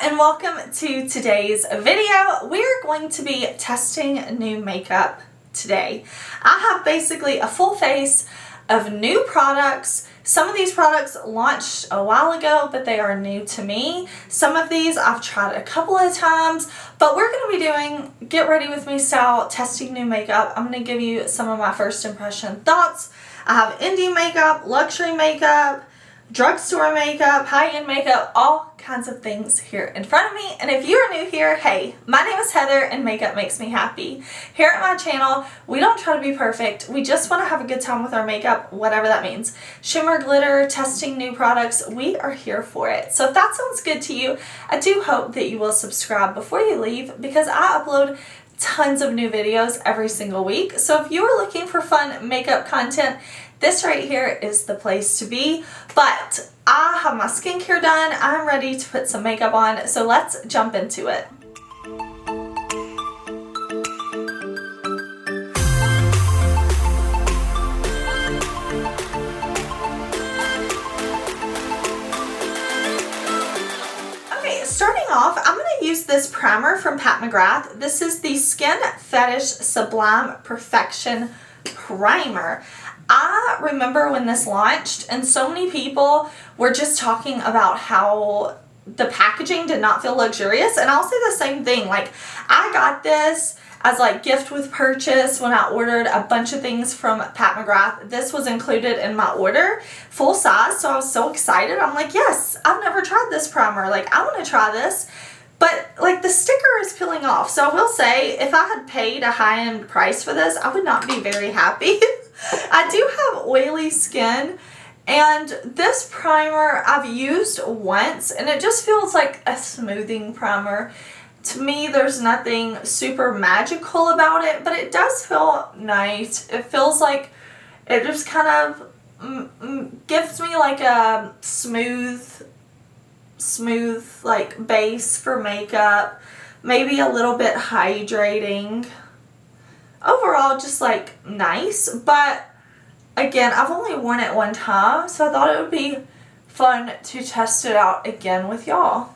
and welcome to today's video. We're going to be testing new makeup today. I have basically a full face of new products. Some of these products launched a while ago, but they are new to me. Some of these I've tried a couple of times, but we're going to be doing get ready with me style testing new makeup. I'm going to give you some of my first impression thoughts. I have indie makeup, luxury makeup, drugstore makeup, high-end makeup, all kinds of things here in front of me. And if you are new here, hey, my name is Heather and makeup makes me happy. Here at my channel, we don't try to be perfect. We just want to have a good time with our makeup, whatever that means. Shimmer, glitter, testing new products, we are here for it. So if that sounds good to you, I do hope that you will subscribe before you leave because I upload tons of new videos every single week. So if you are looking for fun makeup content, this right here is the place to be. But I have my skincare done. I'm ready to put some makeup on. So let's jump into it. Okay, starting off, I'm going to use this primer from Pat McGrath. This is the Skin Fetish Sublime Perfection Primer. I remember when this launched and so many people were just talking about how the packaging did not feel luxurious, and I'll say the same thing. Like, I got this as like gift with purchase when I ordered a bunch of things from Pat McGrath. This was included in my order, full size, so I was so excited. I'm like, yes, I've never tried this primer. Like, I want to try this. But like the sticker is peeling off. So I will say if I had paid a high-end price for this, I would not be very happy. I do have oily skin, and this primer I've used once and it just feels like a smoothing primer. To me, there's nothing super magical about it, but it does feel nice. It feels like it just kind of gives me like a smooth like base for makeup, maybe a little bit hydrating. Overall, just like nice, but again, I've only worn it one time, so I thought it would be fun to test it out again with y'all.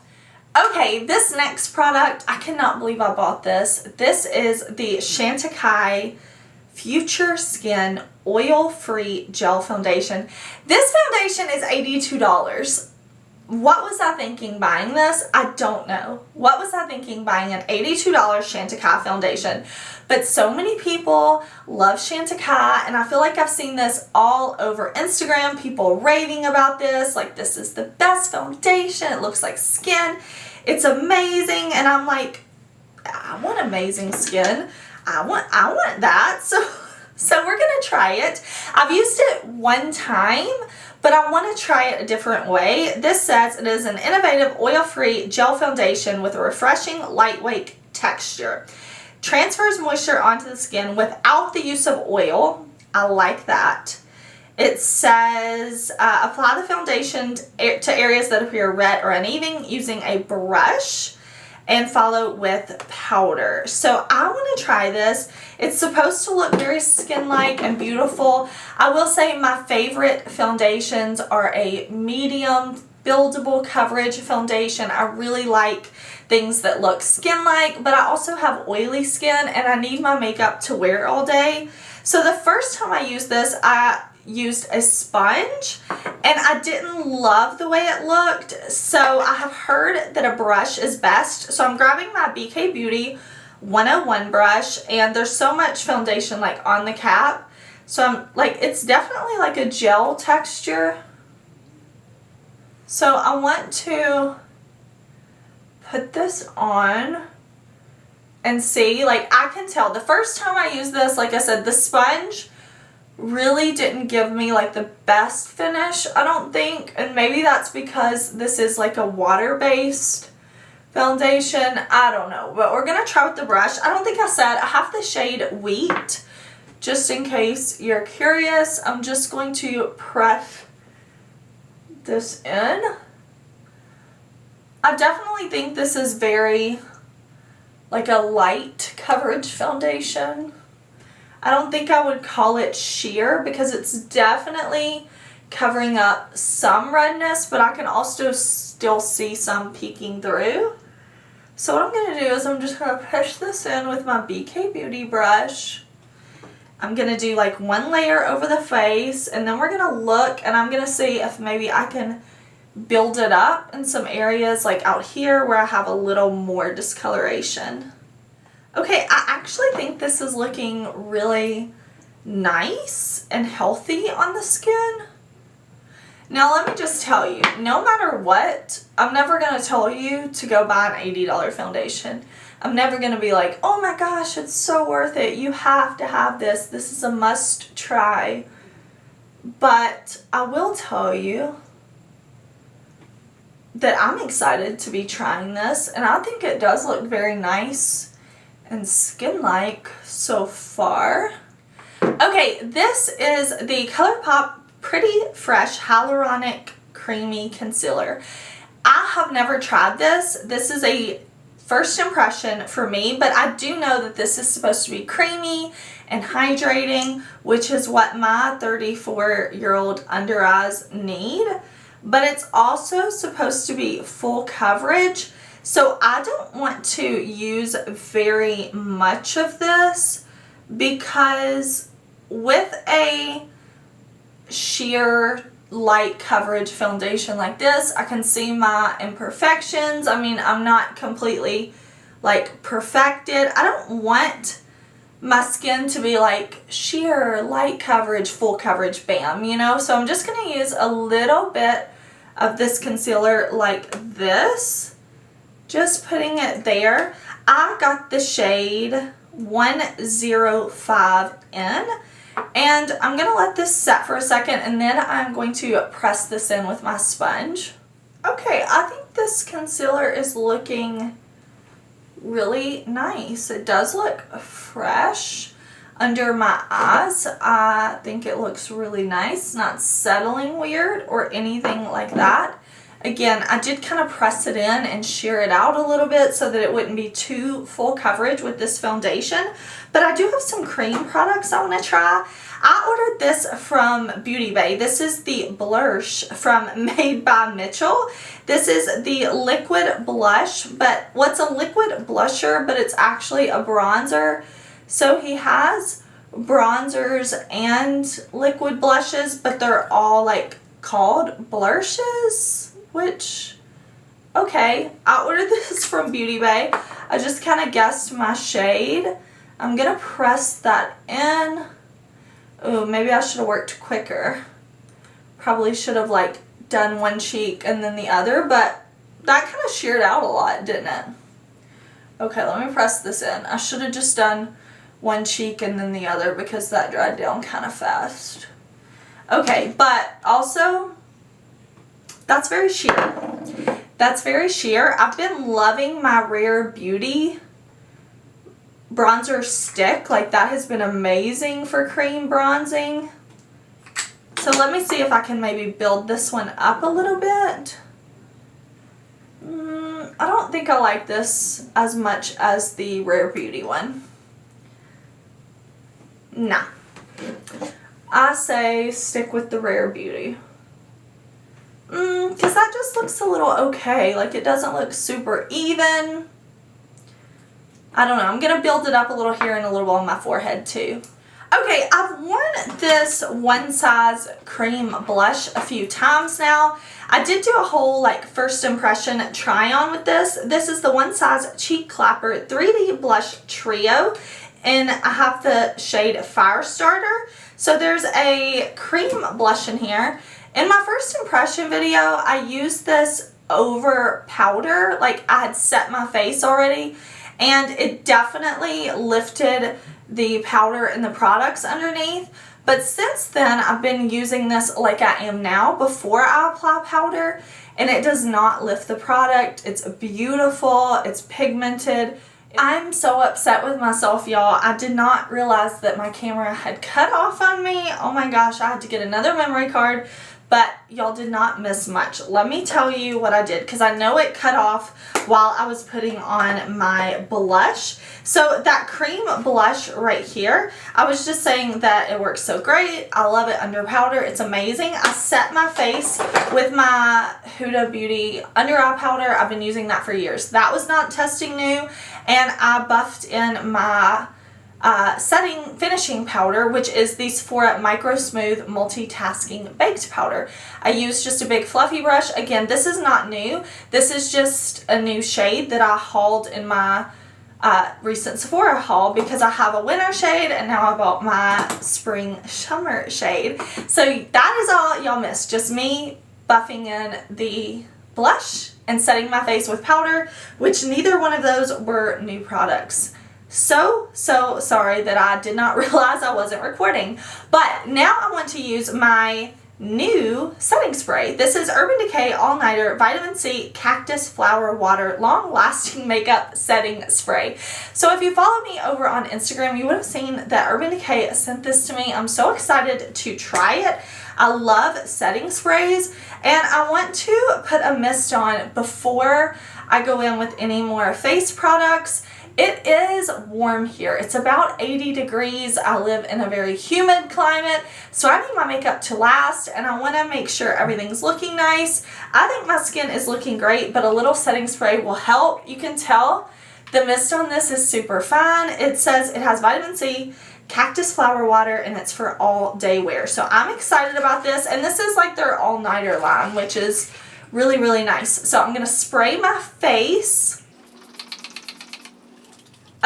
Okay, this next product, I cannot believe I bought this. This is the Chantecaille Future Skin Oil-Free Gel Foundation. This foundation is $82. What was I thinking buying this? I don't know. What was I thinking buying an $82 Chantecaille foundation? But so many people love Chantecaille, and I feel like I've seen this all over Instagram, people raving about this, like this is the best foundation, it looks like skin, it's amazing, and I'm like, I want amazing skin, I want that, so we're gonna try it. I've used it one time, but I want to try it a different way. This says it is an innovative oil-free gel foundation with a refreshing, lightweight texture. Transfers moisture onto the skin without the use of oil. I like that. It says apply the foundation to areas that appear red or uneven using a brush and follow with powder. So I want to try this. It's supposed to look very skin-like and beautiful. I will say my favorite foundations are a medium buildable coverage foundation. I really like things that look skin-like, but I also have oily skin and I need my makeup to wear all day. So the first time I used this, I used a sponge and I didn't love the way it looked, so I have heard that a brush is best. So I'm grabbing my BK Beauty 101 brush, and there's so much foundation like on the cap, so I'm like, it's definitely like a gel texture. So I want to put this on and see, like I can tell the first time I used this, like I said, the sponge really didn't give me like the best finish, I don't think, and maybe that's because this is like a water-based foundation, I don't know, but we're gonna try with the brush. I don't think I said I have the shade Wheat, just in case you're curious. I'm just going to press this in. I definitely think this is very like a light coverage foundation. I don't think I would call it sheer because it's definitely covering up some redness, but I can also still see some peeking through. So what I'm going to do is I'm just going to push this in with my BK Beauty brush. I'm going to do like one layer over the face, and then we're going to look and I'm going to see if maybe I can build it up in some areas like out here where I have a little more discoloration. Okay, I actually think this is looking really nice and healthy on the skin. Now let me just tell you, no matter what, I'm never going to tell you to go buy an $80 foundation. I'm never going to be like, oh my gosh, it's so worth it. You have to have this. This is a must try. But I will tell you that I'm excited to be trying this, and I think it does look very nice and skin-like so far. Okay, this is the ColourPop Pretty Fresh Hyaluronic Creamy Concealer. I have never tried this. This is a first impression for me, but I do know that this is supposed to be creamy and hydrating, which is what my 34-year-old under eyes need. But it's also supposed to be full coverage, so I don't want to use very much of this, because with a sheer light coverage foundation like this, I can see my imperfections. I mean, I'm not completely like perfected. I don't want my skin to be like sheer light coverage, full coverage, bam, you know? So I'm just going to use a little bit of this concealer like this, just putting it there. I got the shade 105N, and I'm going to let this set for a second, and then I'm going to press this in with my sponge. Okay, I think this concealer is looking really nice. It does look fresh under my eyes. I think it looks really nice, not settling weird or anything like that. Again, I did kind of press it in and sheer it out a little bit so that it wouldn't be too full coverage with this foundation. But I do have some cream products I want to try. I ordered this from Beauty Bay. This is the Blush from Made by Mitchell. This is the liquid blush, but what's a liquid blusher, but it's actually a bronzer. So he has bronzers and liquid blushes, but they're all like called blushes, which, okay. I ordered this from Beauty Bay. I just kind of guessed my shade. I'm going to press that in. Ooh, maybe I should have worked quicker. Probably should have like done one cheek and then the other, but that kind of sheared out a lot, didn't it? Okay, let me press this in. I should have just done one cheek and then the other because that dried down kind of fast. Okay, but also, that's very sheer. That's very sheer. I've been loving my Rare Beauty bronzer stick. Like, that has been amazing for cream bronzing. So let me see if I can maybe build this one up a little bit. I don't think I like this as much as the Rare Beauty one. Nah. I say stick with the Rare Beauty. Because that just looks a little okay. Like, it doesn't look super even. I don't know. I'm going to build it up a little here and a little on my forehead too. Okay, I've worn this One Size Cream blush a few times now. I did do a whole like first impression try on with this. This is the One Size Cheek Clapper 3D Blush Trio, and I have the shade Firestarter. So there's a cream blush in here. In my first impression video, I used this over powder. Like, I had set my face already, and it definitely lifted the powder and the products underneath. But since then, I've been using this like I am now before I apply powder, and it does not lift the product. It's beautiful. It's pigmented. I'm so upset with myself, y'all. I did not realize that my camera had cut off on me. Oh my gosh, I had to get another memory card, but y'all did not miss much. Let me tell you what I did, because I know it cut off while I was putting on my blush. So that cream blush right here, I was just saying that it works so great. I love it under powder. It's amazing. I set my face with my Huda Beauty under eye powder. I've been using that for years. That was not testing new. And I buffed in my finishing powder, which is the Sephora Micro Smooth Multitasking Baked Powder. I used just a big fluffy brush. Again, this is not new. This is just a new shade that I hauled in my recent Sephora haul, because I have a winter shade and now I bought my spring summer shade. So that is all y'all missed. Just me buffing in the blush and setting my face with powder, which neither one of those were new products. So sorry that I did not realize I wasn't recording. But now I want to use my new setting spray. This is Urban Decay All Nighter Vitamin C Cactus Flower Water Long Lasting Makeup Setting Spray. So if you follow me over on Instagram, you would have seen that Urban Decay sent this to me. I'm so excited to try it. I love setting sprays, and I want to put a mist on before I go in with any more face products. It is warm here. It's about 80 degrees. I live in a very humid climate, so I need my makeup to last, and I want to make sure everything's looking nice. I think my skin is looking great, but a little setting spray will help. You can tell the mist on this is super fine. It says it has vitamin C, cactus flower water, and it's for all day wear. So I'm excited about this, and this is like their all-nighter line, which is really, really nice. So I'm going to spray my face.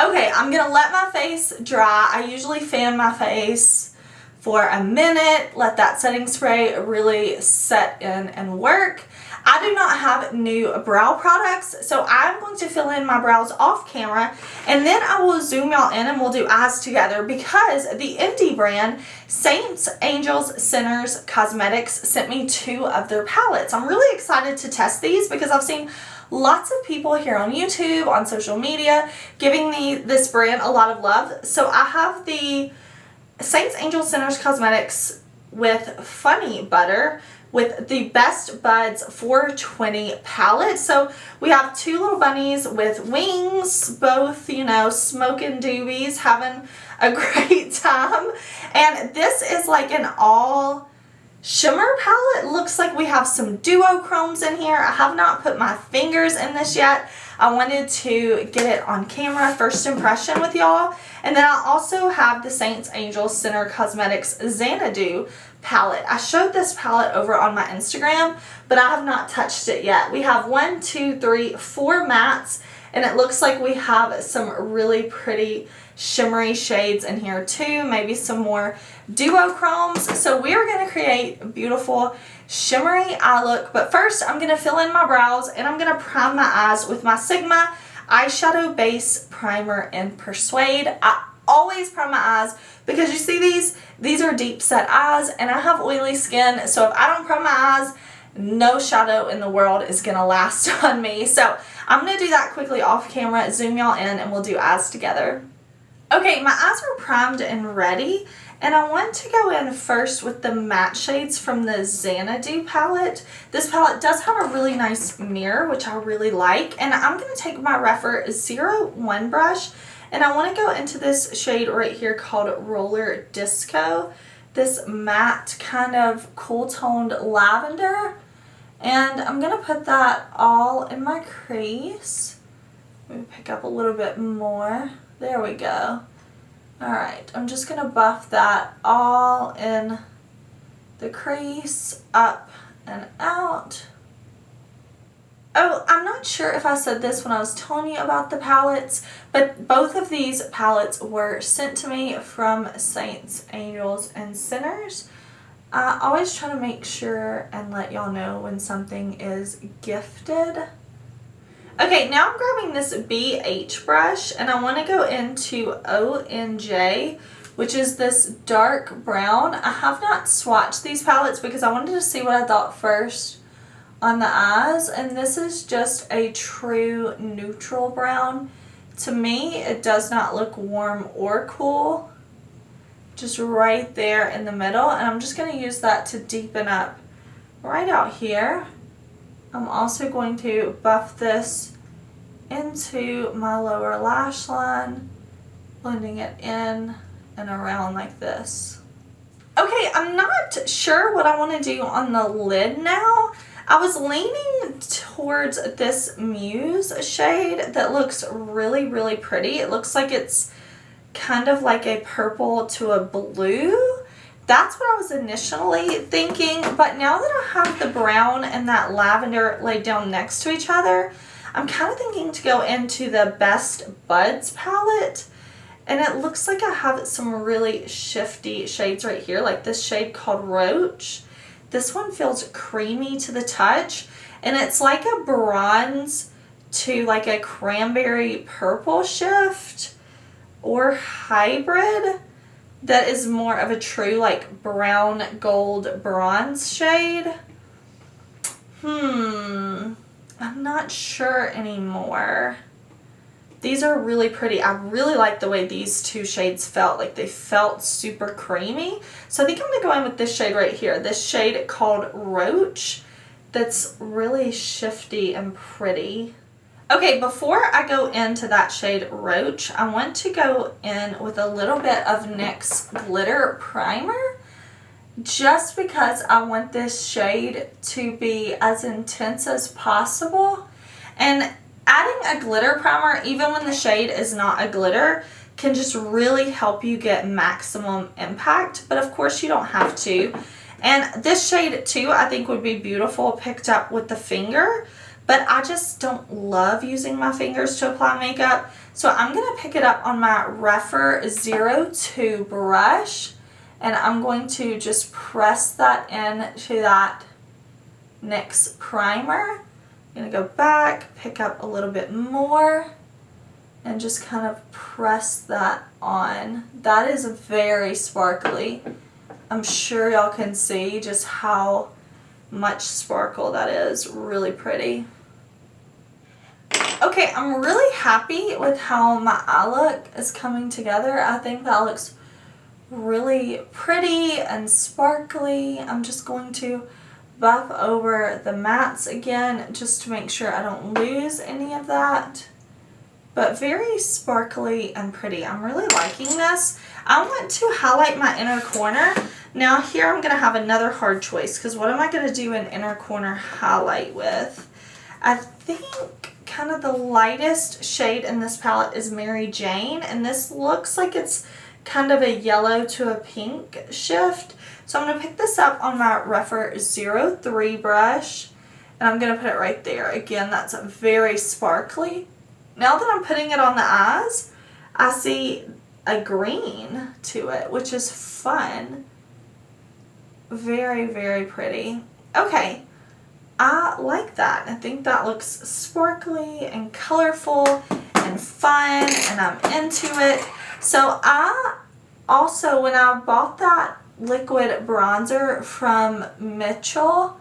Okay, I'm going to let my face dry. I usually fan my face for a minute, let that setting spray really set in and work. I do not have new brow products, so I'm going to fill in my brows off camera, and then I will zoom y'all in and we'll do eyes together, because the indie brand Saints, Angels, Sinners Cosmetics sent me 2 of their palettes. I'm really excited to test these because I've seen lots of people here on YouTube, on social media, giving this brand a lot of love. So I have the Saints, Angels, Sinners Cosmetics with Funny Butter with the Best Buds 420 palette. So we have 2 little bunnies with wings, both, you know, smoking doobies, having a great time. And this is like an all shimmer palette. Looks like we have some duochromes in here. I have not put my fingers in this yet. I wanted to get it on camera, first impression with y'all. And then I also have the Saints, Angels, Sinner Cosmetics Xanadu palette. I showed this palette over on my Instagram, but I have not touched it yet. We have 1, 2, 3, 4 mattes, and it looks like we have some really pretty shimmery shades in here too, maybe some more duochromes. So we are going to create a beautiful shimmery eye look, but first I'm going to fill in my brows and I'm going to prime my eyes with my Sigma Eyeshadow Base Primer in Persuade. I always prime my eyes because you see these are deep set eyes and I have oily skin, so if I don't prime my eyes, no shadow in the world is going to last on me. So I'm going to do that quickly off camera, zoom y'all in, and we'll do eyes together. Okay, my eyes are primed and ready, and I want to go in first with the matte shades from the Xanadu palette. This palette does have a really nice mirror, which I really like, and I'm going to take my Rephr 01 brush, and I want to go into this shade right here called Roller Disco, this matte kind of cool-toned lavender, and I'm going to put that all in my crease. Let me pick up a little bit more. There we go. Alright, I'm just going to buff that all in the crease, up and out. Oh, I'm not sure if I said this when I was telling you about the palettes, but both of these palettes were sent to me from Saints, Angels, and Sinners. I always try to make sure and let y'all know when something is gifted. Okay, now I'm grabbing this BH brush and I want to go into ONJ, which is this dark brown. I have not swatched these palettes because I wanted to see what I thought first on the eyes, and this is just a true neutral brown. To me, it does not look warm or cool, just right there in the middle, and I'm just going to use that to deepen up right out here. I'm also going to buff this into my lower lash line, blending it in and around like this. Okay, I'm not sure what I want to do on the lid now. I was leaning towards this Muse shade that looks really, really pretty. It looks like it's kind of like a purple to a blue. That's what I was initially thinking, but now that I have the brown and that lavender laid down next to each other, I'm kind of thinking to go into the Best Buds palette. And it looks like I have some really shifty shades right here, like this shade called Roach. This one feels creamy to the touch, and it's like a bronze to like a cranberry purple shift or hybrid that is more of a true like brown gold bronze shade. I'm not sure anymore. These are really pretty. I really like the way these two shades felt. Like they felt super creamy. So I think I'm going to go in with this shade right here. This shade called Roach that's really shifty and pretty. Okay, before I go into that shade Roach, I want to go in with a little bit of NYX Glitter Primer just because I want this shade to be as intense as possible. And adding a glitter primer, even when the shade is not a glitter, can just really help you get maximum impact. But of course you don't have to. And this shade too, I think would be beautiful picked up with the finger. But I just don't love using my fingers to apply makeup. So I'm going to pick it up on my Rephr 02 brush. And I'm going to just press that into that NYX primer. I'm going to go back, pick up a little bit more, and just kind of press that on. That is very sparkly. I'm sure y'all can see just how much sparkle that is. Really pretty. Okay, I'm really happy with how my eye look is coming together. I think that looks really pretty and sparkly. I'm just going to buff over the mattes again just to make sure I don't lose any of that. But very sparkly and pretty. I'm really liking this. I want to highlight my inner corner. Now here I'm going to have another hard choice because what am I going to do an inner corner highlight with? I think kind of the lightest shade in this palette is Mary Jane, and this looks like it's kind of a yellow to a pink shift. So I'm going to pick this up on my Rephr 03 brush, and I'm going to put it right there. Again, that's very sparkly. Now that I'm putting it on the eyes, I see a green to it, which is fun. Very, very pretty. Okay, I like that. I think that looks sparkly and colorful and fun, and I'm into it. So I also, when I bought that liquid bronzer from Mitchell,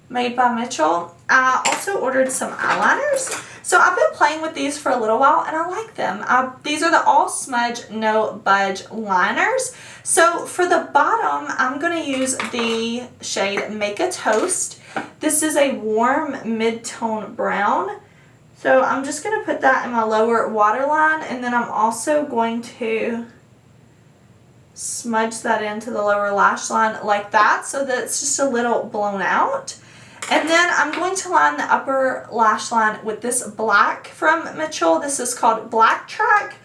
made by Mitchell, I also ordered some eyeliners. So I've been playing with these for a little while and I like them. These are the All Smudge No Budge liners. So for the bottom, I'm going to use the shade Make a Toast. This is a warm mid-tone brown. So I'm just going to put that in my lower waterline, and then I'm also going to smudge that into the lower lash line like that so that it's just a little blown out. And then I'm going to line the upper lash line with this black from Mitchell. This is called Black Track.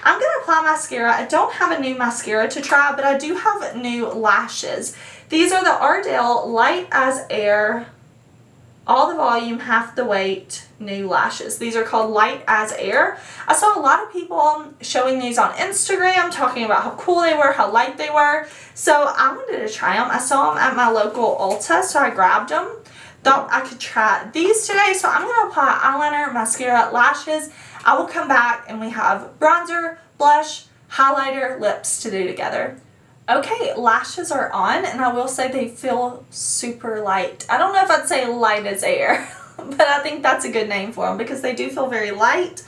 I'm going to apply mascara. I don't have a new mascara to try, but I do have new lashes. These are the Ardell Light as Air, all the volume, half the weight, new lashes. These are called Light as Air. I saw a lot of people showing these on Instagram, talking about how cool they were, how light they were. So I wanted to try them. I saw them at my local Ulta, so I grabbed them. Thought I could try these today. So I'm going to apply eyeliner, mascara, lashes. I will come back and we have bronzer, blush, highlighter, lips to do together. Okay, lashes are on, and I will say they feel super light. I don't know if I'd say light as air, but I think that's a good name for them because they do feel very light.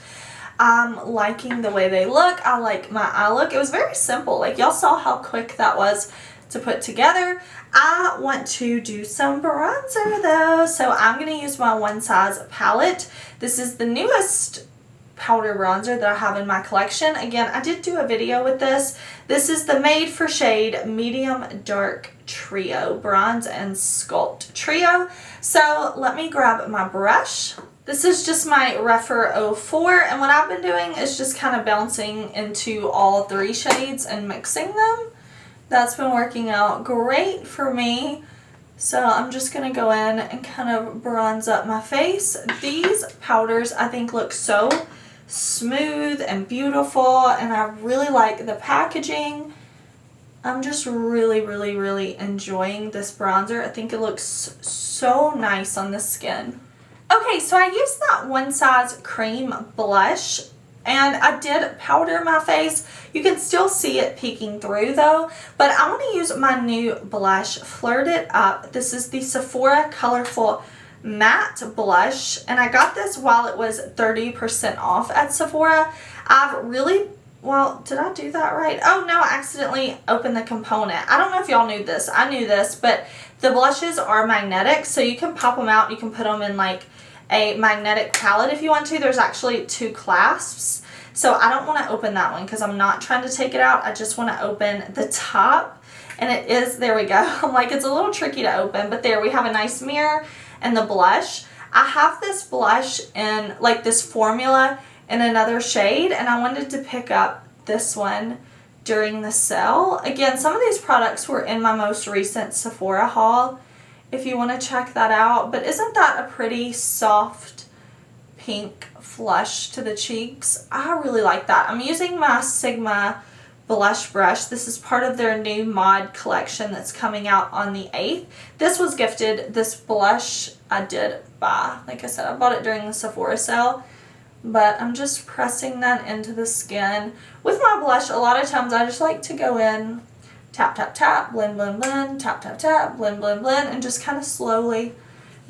I'm liking the way they look. I like my eye look. It was very simple. Like, y'all saw how quick that was to put together. I want to do some bronzer though, so I'm going to use my One Size palette. This is the newest powder bronzer that I have in my collection. Again, I did do a video with this. This is the Made for Shade Medium Dark Trio, Bronze and Sculpt Trio. So let me grab my brush. This is just my Rephr 04, and what I've been doing is just kind of bouncing into all 3 shades and mixing them. That's been working out great for me. So I'm just going to go in and kind of bronze up my face. These powders I think look so smooth and beautiful, and I really like the packaging. I'm just really enjoying this bronzer. I think it looks so nice on the skin. Okay, so I used that One Size cream blush, and I did powder my face. You can still see it peeking through though, but I want to use my new blush, Flirt It Up. This is the Sephora Colorful Matte Blush, and I got this while it was 30% off at Sephora. Well, did I do that right? Oh no, I accidentally opened the component. I don't know if y'all knew this. I knew this, but the blushes are magnetic, so you can pop them out. You can put them in like a magnetic palette if you want to. There's actually 2 clasps. So I don't want to open that one because I'm not trying to take it out. I just want to open the top. And it is, there we go. I'm like, it's a little tricky to open, but there we have a nice mirror and the blush. I have this blush in like this formula in another shade, and I wanted to pick up this one during the sale. Again, some of these products were in my most recent Sephora haul if you want to check that out. But isn't that a pretty soft pink flush to the cheeks? I really like that. I'm using my Sigma blush brush. This is part of their new mod collection that's coming out on the 8th. This was gifted. This blush I did buy. Like I said, I bought it during the Sephora sale. But I'm just pressing that into the skin. With my blush, a lot of times I just like to go in, tap, tap, tap, blend, blend, blend, tap, tap, tap, blend, blend, blend, and just kind of slowly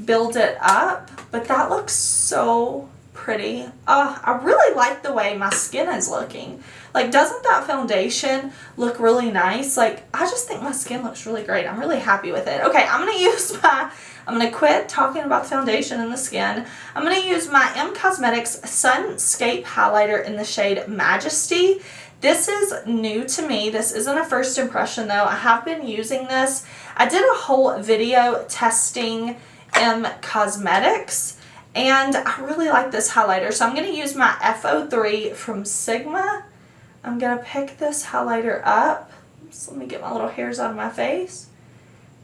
build it up. But that looks so pretty. I really like the way my skin is looking. Like, doesn't that foundation look really nice? Like, I just think my skin looks really great. I'm really happy with it. Okay, I'm going to quit talking about the foundation and the skin. I'm going to use my M Cosmetics Sunscape Highlighter in the shade Majesty. This is new to me. This isn't a first impression though. I have been using this. I did a whole video testing M Cosmetics, and I really like this highlighter. So I'm going to use my F03 from Sigma. I'm going to pick this highlighter up. So let me get my little hairs out of my face.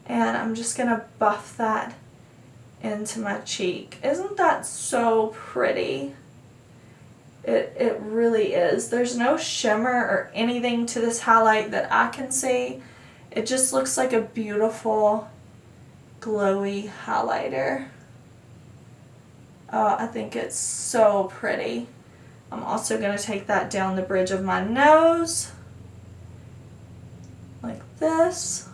And I'm just going to buff that into my cheek. Isn't that so pretty? It really is. There's no shimmer or anything to this highlight that I can see. It just looks like a beautiful, glowy highlighter. I think it's so pretty. I'm also going to take that down the bridge of my nose, like this.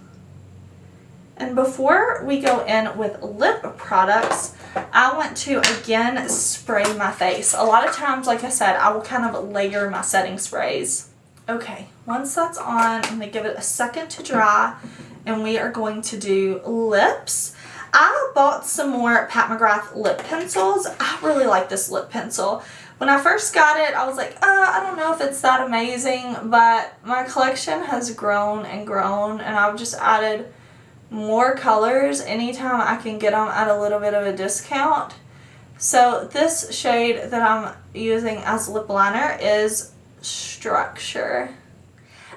And before we go in with lip products, I want to again spray my face. A lot of times, like I said, I will kind of layer my setting sprays. Okay, once that's on, I'm going to give it a second to dry, and we are going to do lips. I bought some more Pat McGrath lip pencils. I really like this lip pencil. When I first got it, I was like, I don't know if it's that amazing, but my collection has grown and grown, and I've just added more colors anytime I can get them at a little bit of a discount. So this shade that I'm using as lip liner is Structure.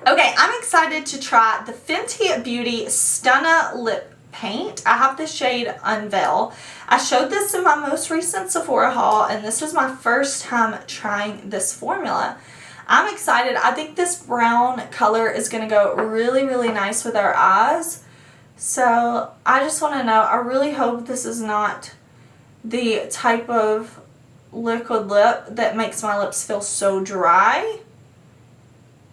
Okay, I'm excited to try the Fenty Beauty Stunna Lip Paint. I have the shade Unveil. I showed this in my most recent Sephora haul, and this is my first time trying this formula. I'm excited. I think this brown color is going to go really, really nice with our eyes. So I just want to know, I really hope this is not the type of liquid lip that makes my lips feel so dry.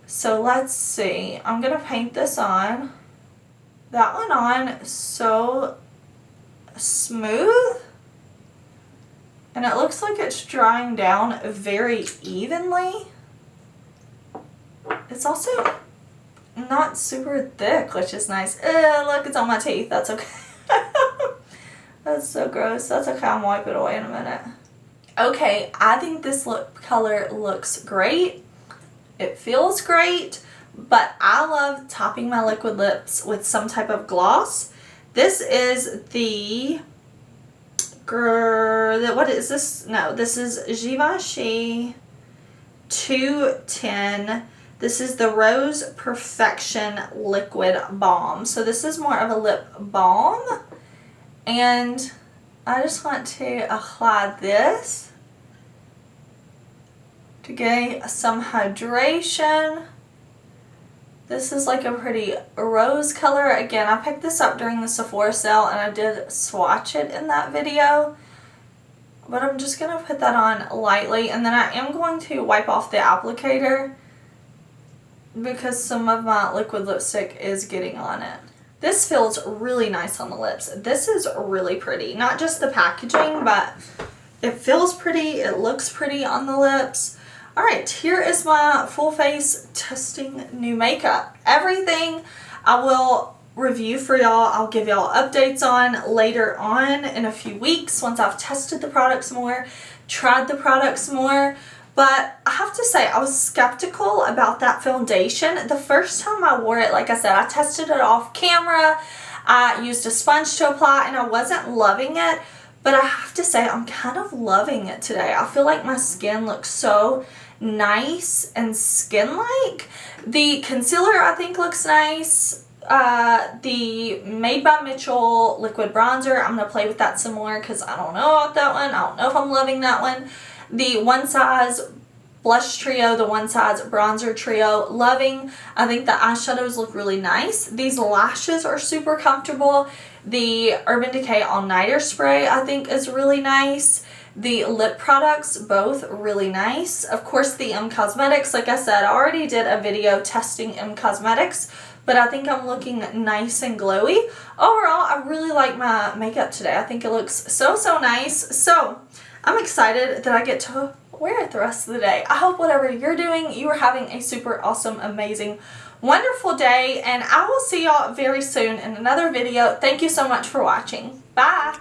So let's see. I'm going to paint this on. That went on so smooth. And it looks like it's drying down very evenly. It's also not super thick, which is nice. Look, it's on my teeth. That's okay. That's so gross. That's okay. I'm wiping it away in a minute. Okay, I think this color looks great. It feels great, but I love topping my liquid lips with some type of gloss. This is the what is this? No, this is Givenchy 210. This is the Rose Perfection Liquid Balm. So this is more of a lip balm. And I just want to apply this to get some hydration. This is like a pretty rose color. Again, I picked this up during the Sephora sale and I did swatch it in that video. But I'm just going to put that on lightly, and then I am going to wipe off the applicator because some of my liquid lipstick is getting on it. This feels really nice on the lips. This is really pretty. Not just the packaging, but it feels pretty. It looks pretty on the lips. Alright, here is my full face testing new makeup. Everything I will review for y'all. I'll give y'all updates on later on in a few weeks once I've tested the products more, tried the products more. But I have to say, I was skeptical about that foundation. The first time I wore it, like I said, I tested it off camera. I used a sponge to apply and I wasn't loving it. But I have to say, I'm kind of loving it today. I feel like my skin looks so nice and skin-like. The concealer I think looks nice. The Made by Mitchell liquid bronzer, I'm going to play with that some more because I don't know about that one. I don't know if I'm loving that one. The One Size blush trio, the One Size bronzer trio, loving. I think the eyeshadows look really nice. These lashes are super comfortable. The Urban Decay All Nighter spray I think is really nice. The lip products, both really nice. Of course, the Cosmetics, like I said, I already did a video testing Cosmetics, but I think I'm looking nice and glowy. Overall, I really like my makeup today. I think it looks so nice. So, I'm excited that I get to wear it the rest of the day. I hope whatever you're doing, you are having a super awesome, amazing, wonderful day, and I will see y'all very soon in another video. Thank you so much for watching. Bye!